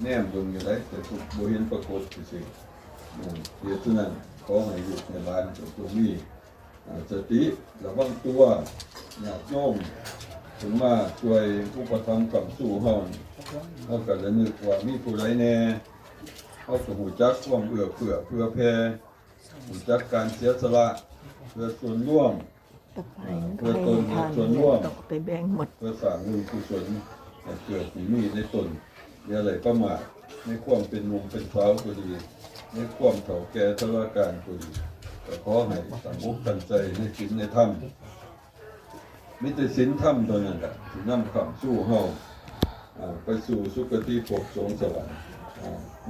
แนมลงอยู่ได้แต่ถูกบ่เห็นปรากฏสิเหตุฉะนั้นขอให้ลูกในบ้านจงมีสติระวังตัวญาติโยมถึงมาช่วยอุปถัมภ์คำสู้เฮาก็ระลึกว่ามีผู้ใดแน่เฮาก็ฮู้จักความเอื้อเฟื้อเผื่อแผ่ฮู้จักการเสียสละเพื่อส่วนร่วมเพื่อตนส่วนร่วมต้องไปแบ่งหมดเพื่อสร้างบุญกุศลให้เกิดมีในตนอย่าไหลประมาทในความเป็นหนุ่มเป็นสาวก็ดีในความเฒ่าแก่ชราการก็ดีก็ขอให้ตั้งอกตั้งใจในศีลในธรรมมิตรศีลธรรมตัวนั้นแหละที่นำคำสู้เฮาไปสู่สุคติภพสวงสวรรค์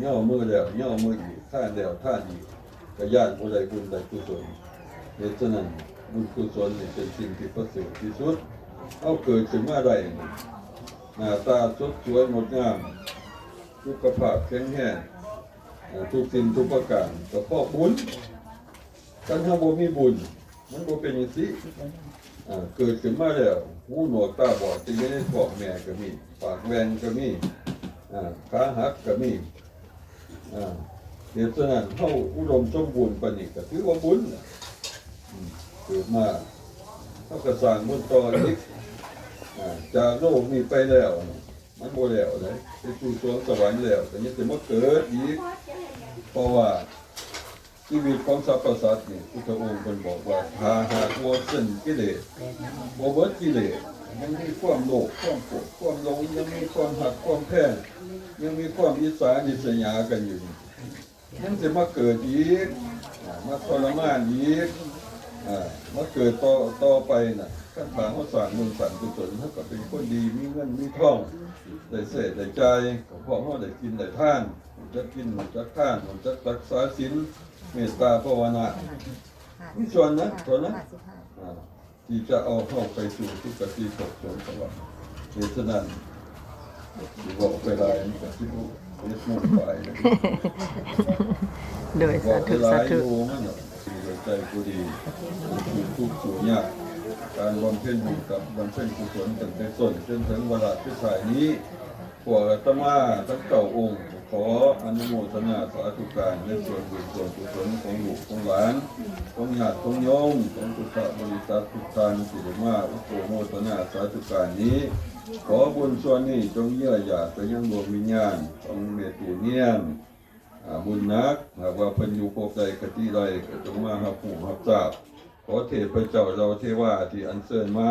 ย่อมือแล้วย่อมืออีกท่านแล้วท่านอีกก็ญาติผู้ใดบุญใดกุศลเหตุฉะนั้นบุญกุศลเป็นสิ่งที่ประเสริฐที่สุดเอาเกิดขึ้นมาได้หน้าตาสดสวยงดงามสุขภาพแข็งแรงทุกสิ่งทุกประการก็เพราะบุญถ้าบ่มีบุญมันบ่เป็นอย่างนี้เกิดขึ้นมาแล้วหูหนวกตาบอดจะไม่ได้พ่อแม่ก็มีปากแหว่งก็มีขาหักก็มีเหตุฉะนั้นเฮาอุดมสมบูรณ์ปานนี้ก็ถือว่าบุญเกิดมาเฮาก็สร้างบุญต่ออีกจากโลกนี้ไปแล้วมันบ่แล้วเลยไปสู่สวงสวรรค์แล้วก็ยังจะมาเกิดอีกเพราะว่าชีวิตของสรรพสัตว์นี่พุทธองค์เพิ่นบอกว่าถ้าหากว่าสิ้นกิเลสบ่เบิดกิเลสยังมีความโลภความโกรธความหลงยังมีความหักความแพ้ยังมีความอิจฉาริษยากันอยู่ยังสิมาเกิดอีกมาทรมานอีกมาเกิดต่อไปน่ะขั้นทางเขาสร้างบุญสร้างกุศลเขาก็เป็นคนดีมีเงินมีทองได้เสพได้ใจก็เพราะเขาได้กินได้ทานจะกินจะทานจะรักษาศีลเมตตาภาวนามีส่วนนั้นที่จะเอาเข้าไปสู่ทุกขติภพสวงสวรรค์เหตุฉะนั้นที่บอกไปได้มันก็ที่รู้เรียกมุ่งไปโดยสาธุสาธุใจกูดีทุกสู่ยากการบำเพ็ญบุญกับบำเพ็ญกุศลตั้งแต่ต้นจนถึงเวลาที่ถ่ายนี้พวกอาตมาทั้งเก้าองค์ขออนุโมทนาสาธุการในส่วนบุญส่วนกุศลของลูกของหลานของญาติของโยมของพุทธบริษัททุกท่านที่ได้มาอุปโมทนาสาธุการนี้ขอบุญส่วนนี้จงเยื่อหยาดไปยังดวงวิญญาณของเมตุเนียนบุญนักหากว่าเพิ่นอยู่ภพใดกติใดก็จงมารับผู้รับทราบขอเทพเจ้าเราเทวาที่อัญเชิญมา